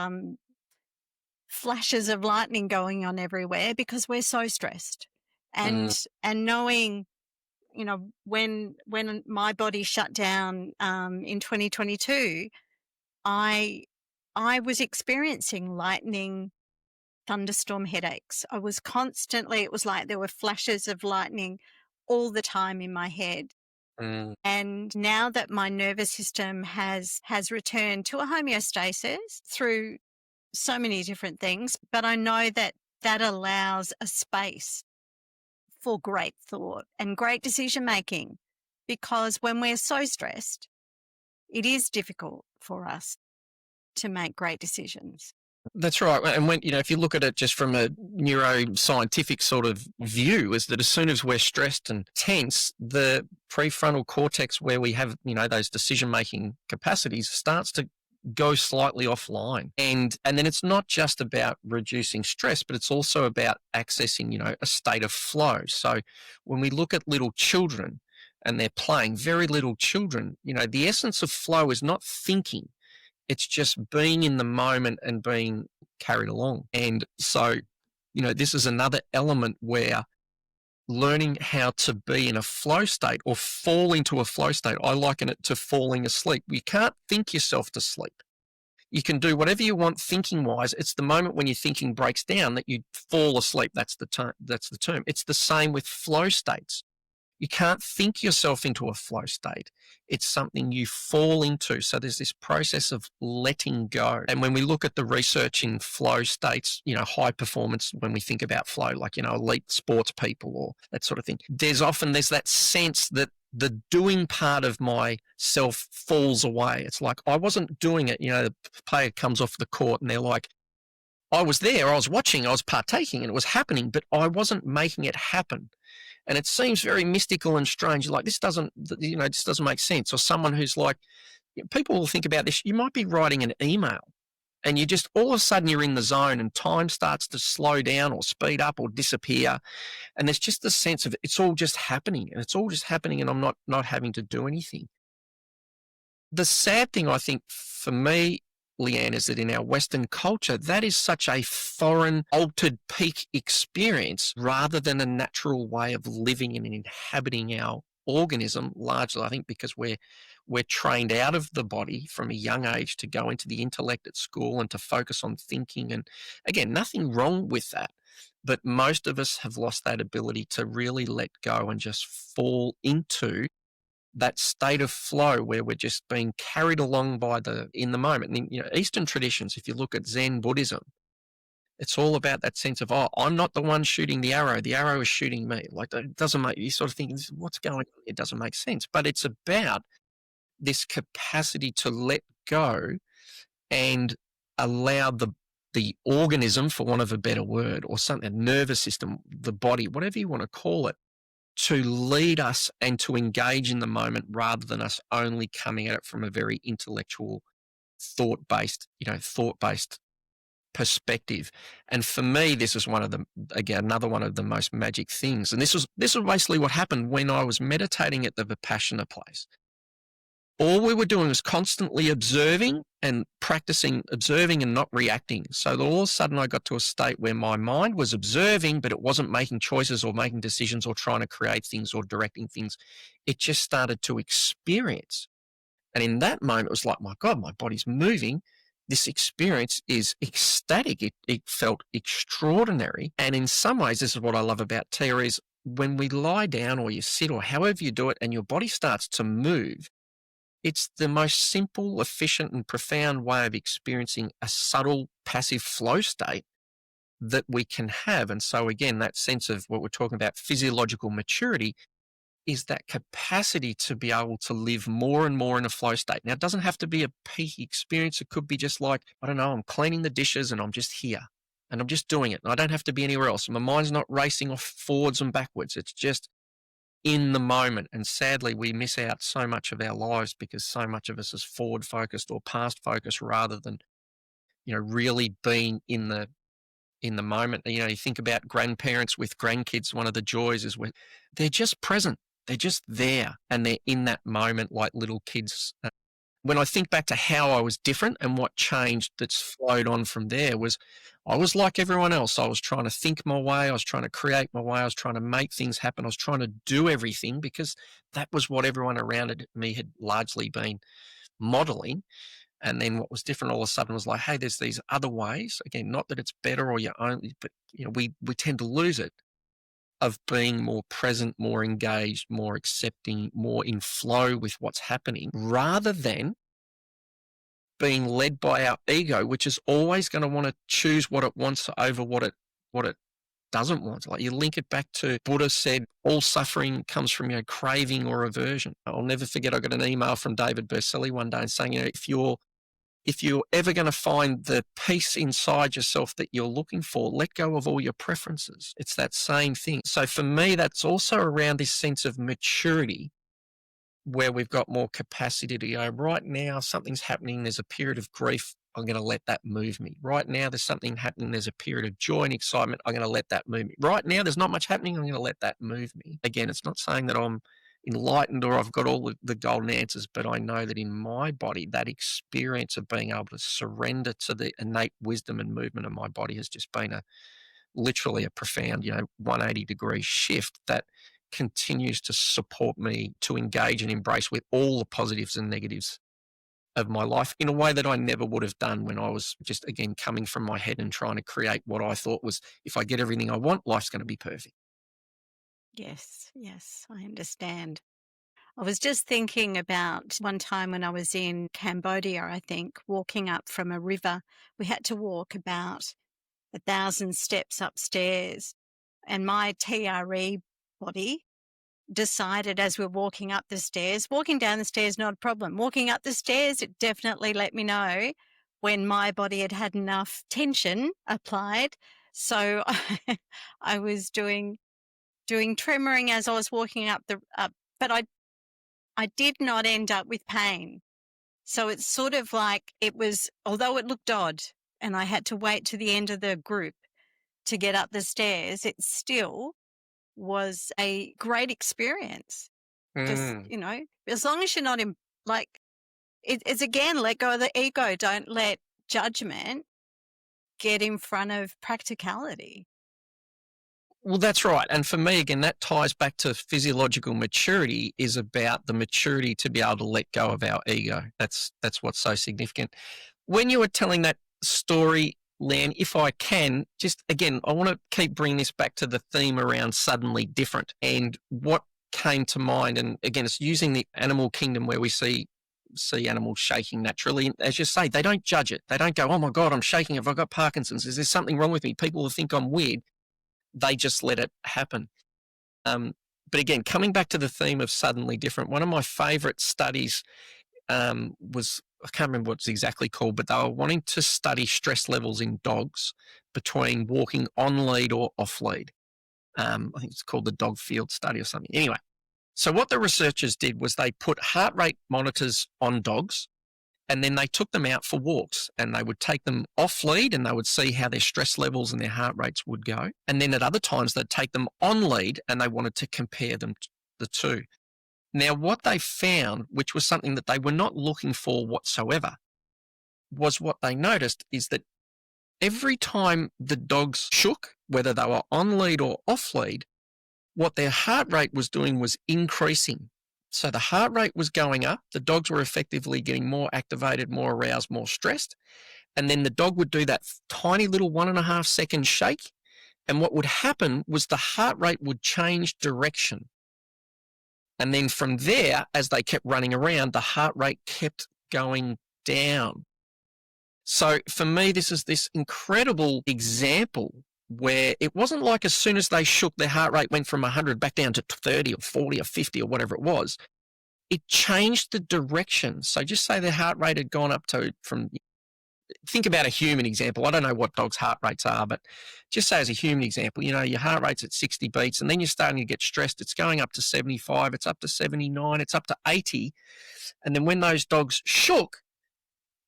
flashes of lightning going on everywhere because we're so stressed. Mm, And knowing when my body shut down in 2022, I was experiencing lightning thunderstorm headaches. I was constantly, it was like there were flashes of lightning all the time in my head. Mm. And now that my nervous system has returned to a homeostasis through so many different things, but I know that that allows a space for great thought and great decision making, because when we're so stressed, it is difficult for us to make great decisions. That's right. And when, if you look at it just from a neuroscientific sort of view, is that as soon as we're stressed and tense, the prefrontal cortex where we have, those decision-making capacities starts to go slightly offline. And then it's not just about reducing stress, but it's also about accessing, a state of flow. So when we look at little children and they're playing, very little children, the essence of flow is not thinking. It's just being in the moment and being carried along. And so, this is another element where learning how to be in a flow state or fall into a flow state, I liken it to falling asleep. You can't think yourself to sleep. You can do whatever you want thinking wise. It's the moment when your thinking breaks down that you fall asleep. That's the term. It's the same with flow states. You can't think yourself into a flow state. It's something you fall into. So there's this process of letting go. And when we look at the research in flow states, high performance, when we think about flow, like, elite sports people or that sort of thing, there's that sense that the doing part of myself falls away. It's like, I wasn't doing it. The player comes off the court and they're like, I was there, I was watching, I was partaking, and it was happening, but I wasn't making it happen. And it seems very mystical and strange. Like, this doesn't make sense. Or someone who's like, people will think about this. You might be writing an email and you just, all of a sudden you're in the zone and time starts to slow down or speed up or disappear. And there's just the sense of it's all just happening and I'm not having to do anything. The sad thing, I think, for me, Leigh-Anne, is that in our Western culture, that is such a foreign, altered peak experience rather than a natural way of living and inhabiting our organism, largely, I think, because we're trained out of the body from a young age to go into the intellect at school and to focus on thinking. And again, nothing wrong with that. But most of us have lost that ability to really let go and just fall into that state of flow where we're just being carried along in the moment. And, Eastern traditions, if you look at Zen Buddhism, it's all about that sense of, I'm not the one shooting the arrow is shooting me. Like, it doesn't make, you sort of think, what's going on? It doesn't make sense. But it's about this capacity to let go and allow the organism, for want of a better word, or something, a nervous system, the body, whatever you want to call it, to lead us and to engage in the moment rather than us only coming at it from a very intellectual, thought-based perspective. And for me, this is another one of the most magic things. And this was basically what happened when I was meditating at the Vipassana place. All we were doing was constantly observing and practicing observing and not reacting. So that all of a sudden I got to a state where my mind was observing, but it wasn't making choices or making decisions or trying to create things or directing things. It just started to experience. And in that moment, it was like, my God, my body's moving. This experience is ecstatic. It felt extraordinary. And in some ways, this is what I love about Tia, is when we lie down or you sit or however you do it and your body starts to move, it's the most simple, efficient, and profound way of experiencing a subtle, passive flow state that we can have. And so again, that sense of what we're talking about, physiological maturity, is that capacity to be able to live more and more in a flow state. Now, it doesn't have to be a peak experience. It could be just like, I don't know, I'm cleaning the dishes and I'm just here and I'm just doing it. And I don't have to be anywhere else. My mind's not racing off forwards and backwards. It's just in the moment. And sadly, we miss out so much of our lives because so much of us is forward focused or past focused rather than, really being in the moment. You think about grandparents with grandkids. One of the joys is when they're just present. They're just there and they're in that moment like little kids when I think back to how I was different and what changed that's flowed on from there was I was like everyone else. I was trying to think my way. I was trying to create my way. I was trying to make things happen. I was trying to do everything because that was what everyone around me had largely been modeling. And then what was different all of a sudden was like, hey, there's these other ways. Again, not that it's better or your only, but we tend to lose it of being more present, more engaged, more accepting, more in flow with what's happening, rather than being led by our ego, which is always going to want to choose what it wants over what it doesn't want. Like you link it back to Buddha said, all suffering comes from craving or aversion. I'll never forget, I got an email from David Berceli one day and saying, if you're ever going to find the peace inside yourself that you're looking for, let go of all your preferences. It's that same thing. So for me, that's also around this sense of maturity where we've got more capacity to go, right now, something's happening. There's a period of grief. I'm going to let that move me. Right now, there's something happening. There's a period of joy and excitement. I'm going to let that move me. Right now, there's not much happening. I'm going to let that move me. Again, it's not saying that I'm enlightened or I've got all the golden answers, but I know that in my body, that experience of being able to surrender to the innate wisdom and movement of my body has just been literally a profound, 180-degree shift that continues to support me to engage and embrace with all the positives and negatives of my life in a way that I never would have done when I was just, again, coming from my head and trying to create what I thought was, if I get everything I want, life's going to be perfect. Yes, yes, I understand. I was just thinking about one time when I was in Cambodia, I think, walking up from a river. We had to walk about 1,000 steps upstairs, and my TRE body decided as we're walking up the stairs, walking down the stairs, not a problem. Walking up the stairs, it definitely let me know when my body had had enough tension applied. So I was doing tremoring as I was walking up but I did not end up with pain. So it's sort of like it was, although it looked odd and I had to wait to the end of the group to get up the stairs, it still was a great experience. Because, Mm. as long as you're not in, like, it's again, let go of the ego. Don't let judgment get in front of practicality. Well, that's right. And for me, again, that ties back to physiological maturity is about the maturity to be able to let go of our ego. That's what's so significant. When you were telling that story, Leigh-Anne, if I can, just again, I want to keep bringing this back to the theme around suddenly different and what came to mind. And again, it's using the animal kingdom where we see animals shaking naturally. And as you say, they don't judge it. They don't go, oh my God, I'm shaking. Have I got Parkinson's? Is there something wrong with me? People will think I'm weird. They just let it happen. But again, coming back to the theme of suddenly different, one of my favorite studies was, I can't remember what it's exactly called, but they were wanting to study stress levels in dogs between walking on lead or off lead. I think it's called the dog field study or something. Anyway, so what the researchers did was they put heart rate monitors on dogs and then they took them out for walks and they would take them off lead and they would see how their stress levels and their heart rates would go. And then at other times they'd take them on lead and they wanted to compare them, the two. Now, what they found, which was something that they were not looking for whatsoever, was what they noticed is that every time the dogs shook, whether they were on lead or off lead, what their heart rate was doing was increasing. So the heart rate was going up. The dogs were effectively getting more activated, more aroused, more stressed. And then the dog would do that tiny little 1.5 second shake. And what would happen was the heart rate would change direction. And then from there, as they kept running around, the heart rate kept going down. So for me, this is this incredible example where it wasn't like as soon as they shook, their heart rate went from 100 back down to 30 or 40 or 50 or whatever it was. It changed the direction. So just say their heart rate had gone up to think about a human example. I don't know what dogs' heart rates are, but just say as a human example, your heart rate's at 60 beats and then you're starting to get stressed. It's going up to 75, it's up to 79, it's up to 80. And then when those dogs shook,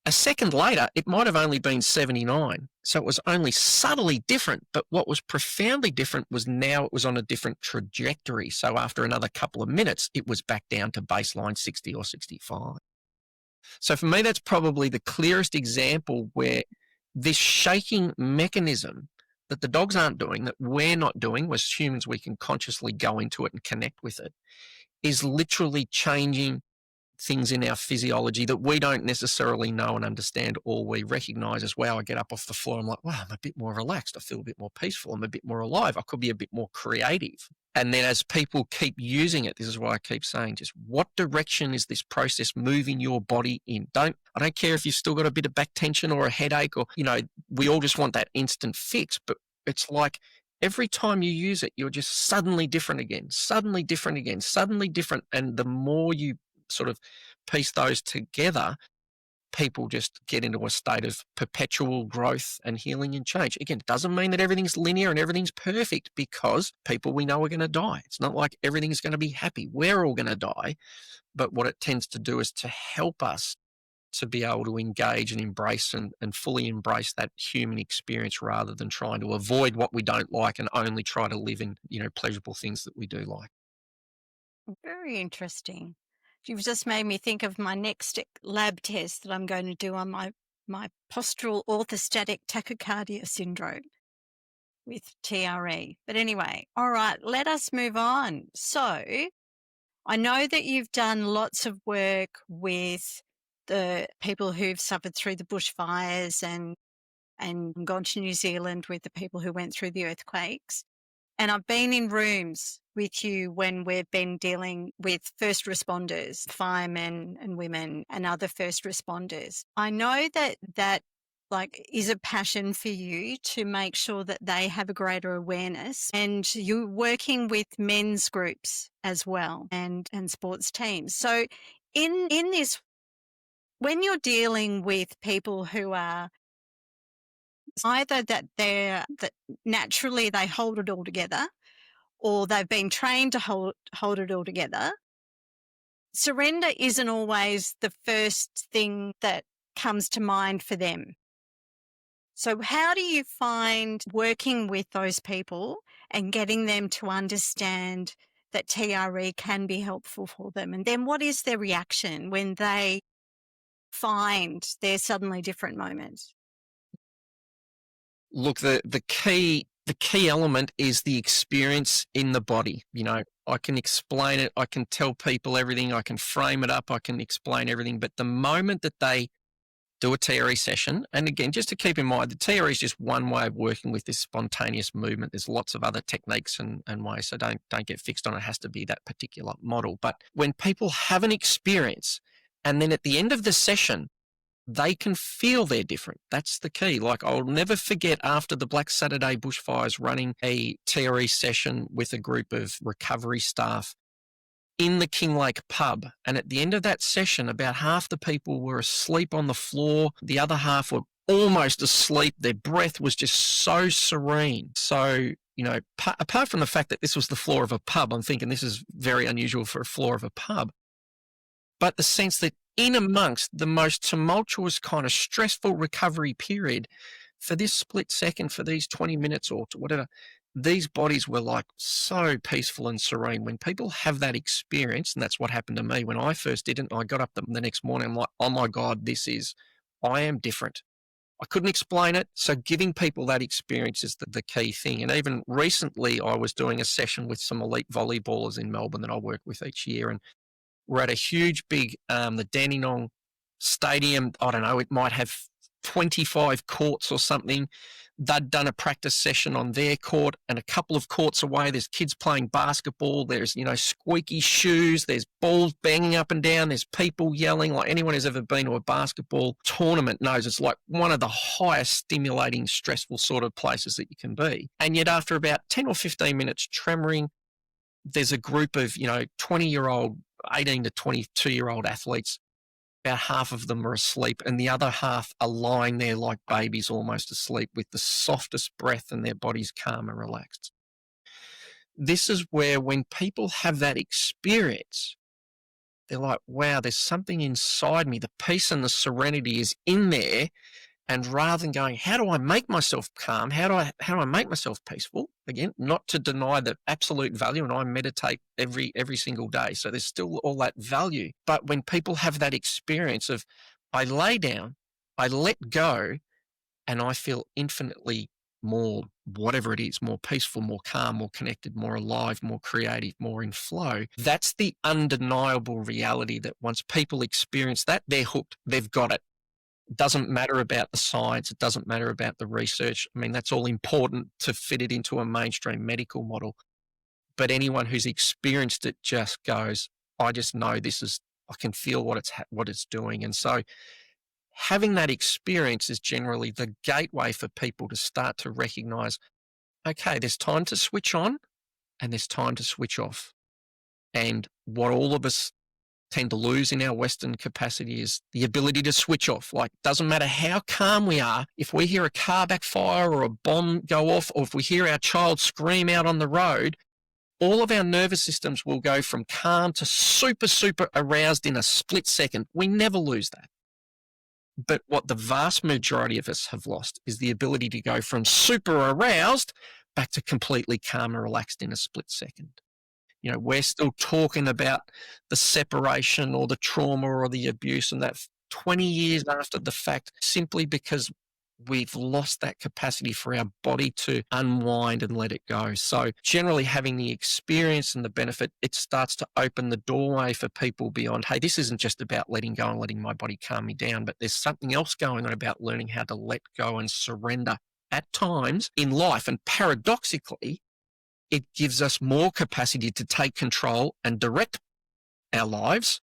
a second later, it might have only been 79. So it was only subtly different. But what was profoundly different was now it was on a different trajectory. So after another couple of minutes, it was back down to baseline 60 or 65. So for me, that's probably the clearest example where this shaking mechanism that the dogs aren't doing, that we're not doing, as humans, we can consciously go into it and connect with it, is literally changing things in our physiology that we don't necessarily know and understand, or we recognize as, wow, I get up off the floor, I'm like, wow, I'm a bit more relaxed. I feel a bit more peaceful. I'm a bit more alive. I could be a bit more creative. And then as people keep using it, this is why I keep saying, just what direction is this process moving your body in? I don't care if you've still got a bit of back tension or a headache, or, we all just want that instant fix, but it's like every time you use it, you're just suddenly different again, suddenly different again, suddenly different. And the more you sort of piece those together, people just get into a state of perpetual growth and healing and change. Again, it doesn't mean that everything's linear and everything's perfect, because people we know are going to die. It's not like everything's going to be happy. We're all going to die. But what it tends to do is to help us to be able to engage and embrace and fully embrace that human experience, rather than trying to avoid what we don't like and only try to live in, pleasurable things that we do like. Very interesting. You've just made me think of my next lab test that I'm going to do on my postural orthostatic tachycardia syndrome with TRE. But anyway, all right, let us move on. So I know that you've done lots of work with the people who've suffered through the bushfires and gone to New Zealand with the people who went through the earthquakes. And I've been in rooms with you when we've been dealing with first responders, firemen and women and other first responders. I know that is a passion for you to make sure that they have a greater awareness, and you're working with men's groups as well and sports teams. So in this, when you're dealing with people who are either that naturally they hold it all together, or they've been trained to hold it all together, surrender isn't always the first thing that comes to mind for them. So how do you find working with those people and getting them to understand that TRE can be helpful for them? And then what is their reaction when they find their suddenly different moments? Look, the key element is the experience in the body. I can explain it, I can tell people everything, I can frame it up, I can explain everything. But the moment that they do a TRE session, and again, just to keep in mind, the TRE is just one way of working with this spontaneous movement. There's lots of other techniques and ways, so don't get fixed on it. It has to be that particular model. But when people have an experience, and then at the end of the session, they can feel they're different. That's the key. Like, I'll never forget, after the Black Saturday bushfires, running a TRE session with a group of recovery staff in the Kinglake pub. And at the end of that session, about half the people were asleep on the floor. The other half were almost asleep. Their breath was just so serene. So, apart from the fact that this was the floor of a pub, I'm thinking this is very unusual for a floor of a pub. But the sense that in amongst the most tumultuous kind of stressful recovery period, for this split second, for these 20 minutes or whatever, these bodies were like so peaceful and serene. When people have that experience, and that's what happened to me when I first did it, I got up the next morning, I'm like, oh my God, I am different. I couldn't explain it. So giving people that experience is the key thing. And even recently, I was doing a session with some elite volleyballers in Melbourne that I work with each year. And we're at a huge big, the Dandenong Stadium. I don't know, it might have 25 courts or something. They'd done a practice session on their court, and a couple of courts away, there's kids playing basketball. There's, squeaky shoes. There's balls banging up and down. There's people yelling. Like, anyone who's ever been to a basketball tournament knows it's like one of the highest stimulating, stressful sort of places that you can be. And yet after about 10 or 15 minutes tremoring, there's a group of, 20-year-old, 18 to 22-year-old athletes. About half of them are asleep, and the other half are lying there like babies, almost asleep, with the softest breath, and their bodies calm and relaxed. This is where, when people have that experience, they're like, wow, there's something inside me. The peace and the serenity is in there, And rather than going, how do I make myself calm? How do I make myself peaceful? Again, not to deny the absolute value, and I meditate every single day. So there's still all that value. But when people have that experience of I lay down, I let go, and I feel infinitely more, whatever it is, more peaceful, more calm, more connected, more alive, more creative, more in flow. That's the undeniable reality that once people experience that, they're hooked. They've got it. It doesn't matter about the science. It doesn't matter about the research. I mean, that's all important to fit it into a mainstream medical model. But anyone who's experienced it just goes, I just know I can feel what it's doing. And so having that experience is generally the gateway for people to start to recognize, okay, there's time to switch on and there's time to switch off. And what all of us tend to lose in our Western capacity is the ability to switch off. Like, doesn't matter how calm we are, if we hear a car backfire or a bomb go off, or if we hear our child scream out on the road, all of our nervous systems will go from calm to super, super aroused in a split second. We never lose that. But what the vast majority of us have lost is the ability to go from super aroused back to completely calm and relaxed in a split second. We're still talking about the separation or the trauma or the abuse and that 20 years after the fact, simply because we've lost that capacity for our body to unwind and let it go. So generally having the experience and the benefit, it starts to open the doorway for people beyond, hey, this isn't just about letting go and letting my body calm me down, but there's something else going on about learning how to let go and surrender at times in life. And paradoxically, it gives us more capacity to take control and direct our lives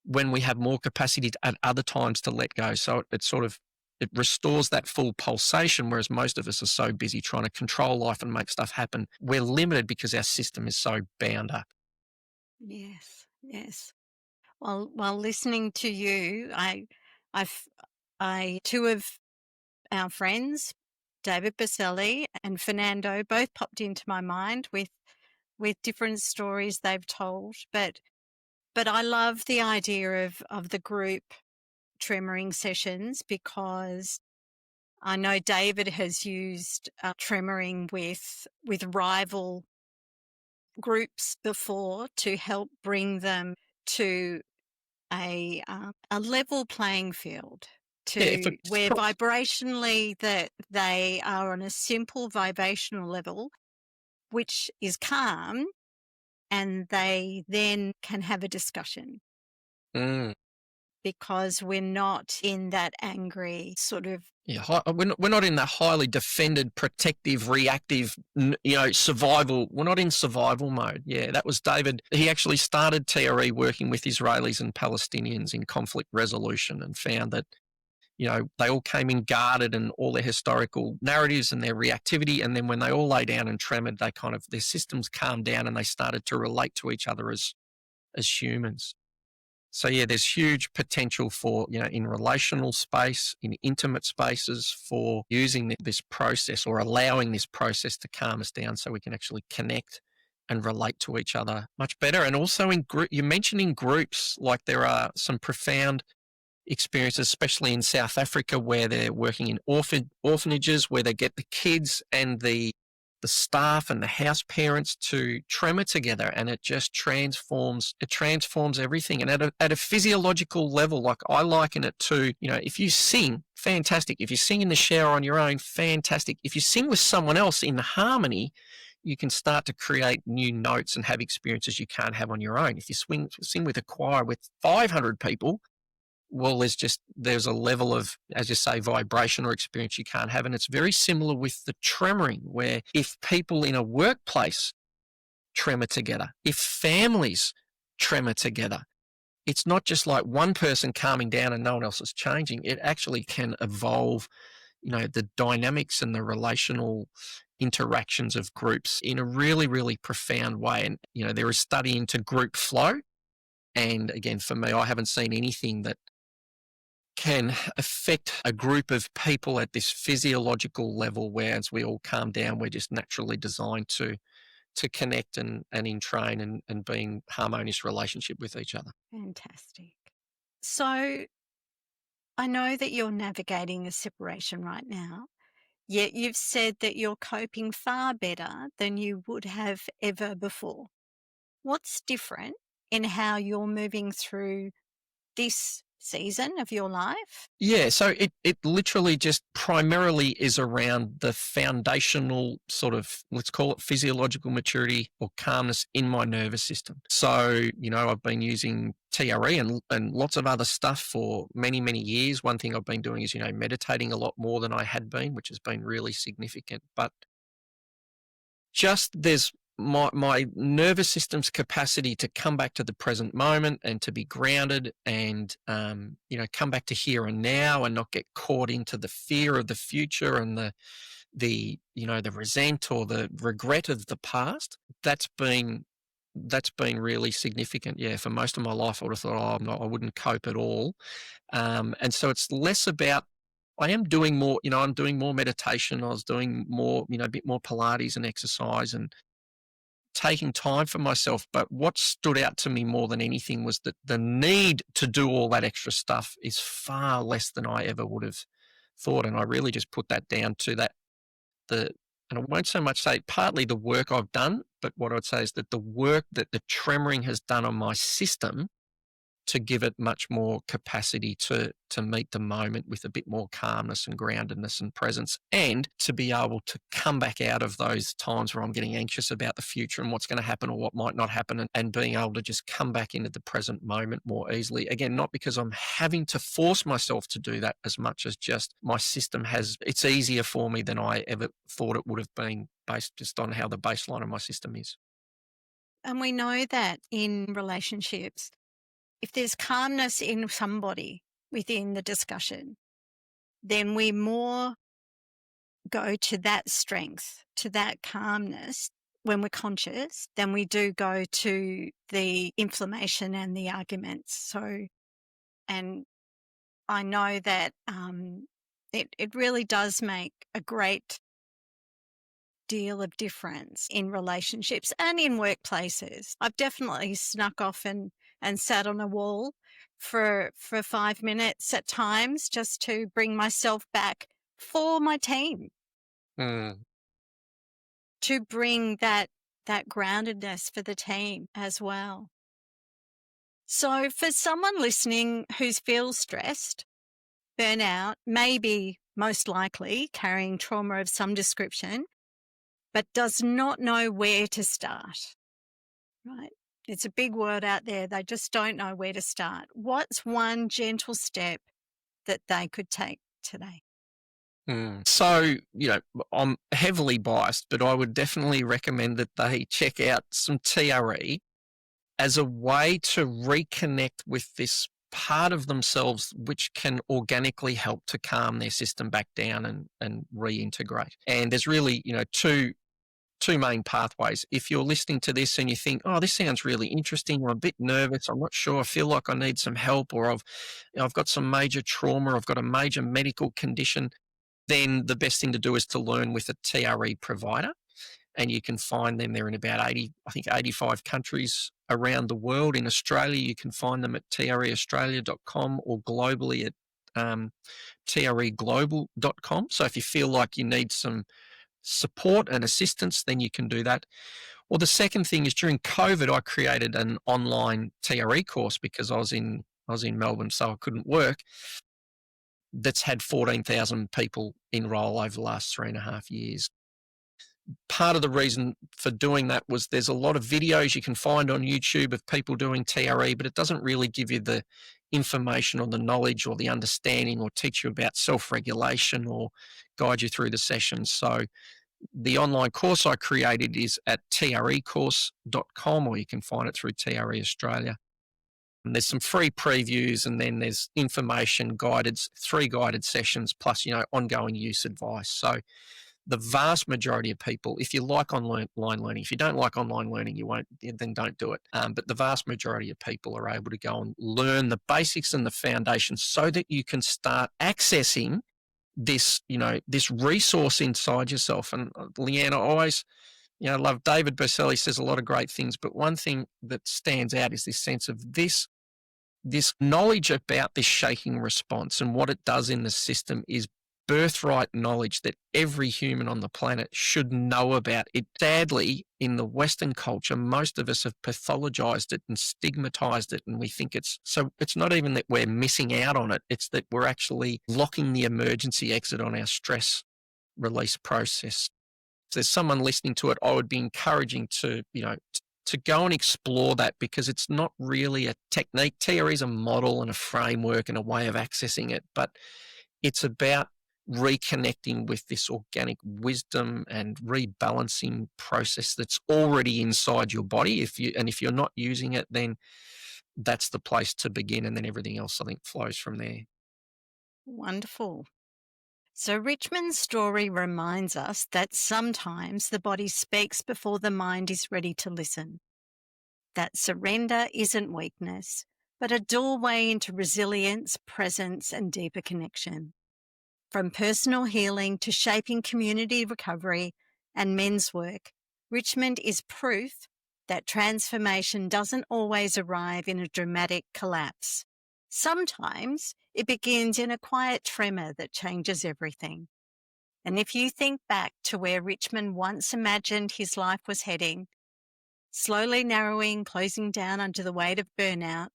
when we have more capacity at other times to let go. So it restores that full pulsation, whereas most of us are so busy trying to control life and make stuff happen. We're limited because our system is so bound up. Yes, yes. Well, while listening to you, I've, two of our friends, David Baselli and Fernando, both popped into my mind with different stories they've told. But I love the idea of the group tremoring sessions, because I know David has used tremoring with rival groups before to help bring them to a level playing field, Yeah, if to it's where vibrationally that they are on a simple vibrational level, which is calm, and they then can have a discussion, mm, because we're not in that angry sort of. yeah, we're not in that highly defended, protective, reactive, survival. We're not in survival mode. Yeah, that was David. He actually started TRE working with Israelis and Palestinians in conflict resolution, and found that they all came in guarded and all their historical narratives and their reactivity. And then when they all lay down and tremored, their systems calmed down and they started to relate to each other as humans. So yeah, there's huge potential for, in relational space, in intimate spaces, for using this process or allowing this process to calm us down so we can actually connect and relate to each other much better. And also in group, you mentioned in groups, like there are some profound experiences, especially in South Africa, where they're working in orphanages, where they get the kids and the staff and the house parents to tremor together, and it just transforms everything. And at a physiological level, like I liken it to, if you sing, fantastic. If you sing in the shower on your own, fantastic. If you sing with someone else in harmony, you can start to create new notes and have experiences you can't have on your own. If you sing with a choir with 500 people, well, there's a level of, as you say, vibration or experience you can't have. And it's very similar with the tremoring, where if people in a workplace tremor together, if families tremor together, it's not just like one person calming down and no one else is changing. It actually can evolve, the dynamics and the relational interactions of groups in a really, really profound way. And, there is study into group flow. And again, for me, I haven't seen anything that can affect a group of people at this physiological level, where as we all calm down, we're just naturally designed to connect and entrain and be in harmonious relationship with each other. Fantastic. So I know that you're navigating a separation right now, yet you've said that you're coping far better than you would have ever before. What's different in how you're moving through this season of your life? Yeah, so it literally just primarily is around the foundational sort of, let's call it physiological maturity or calmness in my nervous system. So, I've been using TRE and lots of other stuff for many, many years. One thing I've been doing is, meditating a lot more than I had been, which has been really significant. But just there's my nervous system's capacity to come back to the present moment and to be grounded and come back to here and now and not get caught into the fear of the future and the resent or the regret of the past. That's been really significant. Yeah, for most of my life I would have thought, I wouldn't cope at all. And so it's less about, I am doing more, I'm doing more meditation. I was doing more, a bit more Pilates and exercise and taking time for myself. But what stood out to me more than anything was that the need to do all that extra stuff is far less than I ever would have thought. And I really just put that down to and I won't so much say partly the work I've done, but what I'd say is that the work that the tremoring has done on my system to give it much more capacity to meet the moment with a bit more calmness and groundedness and presence, and to be able to come back out of those times where I'm getting anxious about the future and what's going to happen or what might not happen, and being able to just come back into the present moment more easily. Again, not because I'm having to force myself to do that as much as just my system it's easier for me than I ever thought it would have been based just on how the baseline of my system is. And we know that in relationships, if there's calmness in somebody within the discussion, then we more go to that strength, to that calmness when we're conscious than we do go to the inflammation and the arguments. So, and I know that it really does make a great deal of difference in relationships and in workplaces. I've definitely snuck off and sat on a wall for 5 minutes at times just to bring myself back for my team, Mm. to bring that groundedness for the team as well. So for someone listening who feels stressed, burnout, maybe most likely carrying trauma of some description, but does not know where to start, right? It's a big word out there. They just don't know where to start. What's one gentle step that they could take today? So, I'm heavily biased, but I would definitely recommend that they check out some TRE as a way to reconnect with this part of themselves which can organically help to calm their system back down and reintegrate. And there's really, two main pathways. If you're listening to this and you think, oh, this sounds really interesting, or I'm a bit nervous, I'm not sure, I feel like I need some help, or I've got some major trauma, I've got a major medical condition, then the best thing to do is to learn with a TRE provider. And you can find them. They're in about 85 countries around the world. In Australia, you can find them at treaustralia.com or globally at treglobal.com. So if you feel like you need some support and assistance, then you can do that. Or the second thing is, during COVID, I created an online TRE course because I was in Melbourne, so I couldn't work. That's had 14,000 people enroll over the last 3.5 years. Part of the reason for doing that was there's a lot of videos you can find on YouTube of people doing TRE, but it doesn't really give you the information or the knowledge or the understanding or teach you about self-regulation or guide you through the sessions. So the online course I created is at trecourse.com, or you can find it through TRE Australia. And there's some free previews, and then there's information, 3 guided sessions, plus, ongoing use advice. So the vast majority of people, if you like online learning, if you don't like online learning, then don't do it. But the vast majority of people are able to go and learn the basics and the foundations so that you can start accessing this resource inside yourself. And Leigh-Anne, I always, love David Berceli says a lot of great things, but one thing that stands out is this sense of this This knowledge about this shaking response and what it does in the system is birthright knowledge that every human on the planet should know about. It sadly, in the Western culture, most of us have pathologized it and stigmatized it, and we think it's not even that we're missing out on it, it's that we're actually locking the emergency exit on our stress release process. If there's someone listening to it, I would be encouraging to, to go and explore that, because it's not really a technique. TRE is a model and a framework and a way of accessing it, but it's about reconnecting with this organic wisdom and rebalancing process that's already inside your body. If you're not using it, then that's the place to begin, and then everything else, I think, flows from there. Wonderful. So Richmond's story reminds us that sometimes the body speaks before the mind is ready to listen. That surrender isn't weakness, but a doorway into resilience, presence, and deeper connection. From personal healing to shaping community recovery and men's work, Richmond is proof that transformation doesn't always arrive in a dramatic collapse. Sometimes it begins in a quiet tremor that changes everything. And if you think back to where Richmond once imagined his life was heading, slowly narrowing, closing down under the weight of burnout,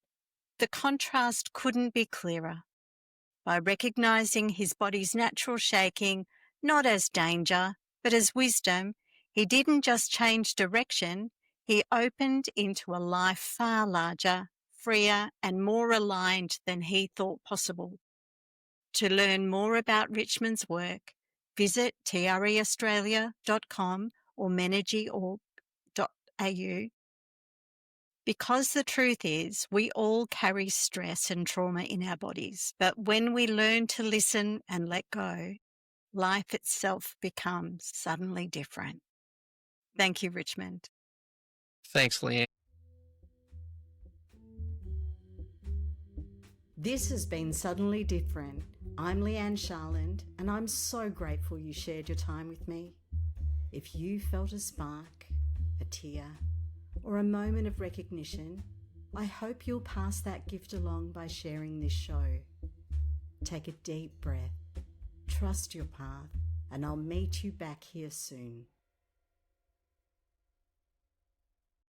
the contrast couldn't be clearer. By recognizing his body's natural shaking, not as danger, but as wisdom, he didn't just change direction, he opened into a life far larger, freer, and more aligned than he thought possible. To learn more about Richmond's work, visit treaustralia.com or menergy.org.au. Because the truth is, we all carry stress and trauma in our bodies, but when we learn to listen and let go, life itself becomes suddenly different. Thank you, Richmond. Thanks, Leigh-Anne. This has been Suddenly Different. I'm Leigh-Anne Charland, and I'm so grateful you shared your time with me. If you felt a spark, a tear, or a moment of recognition, I hope you'll pass that gift along by sharing this show. Take a deep breath, trust your path, and I'll meet you back here soon.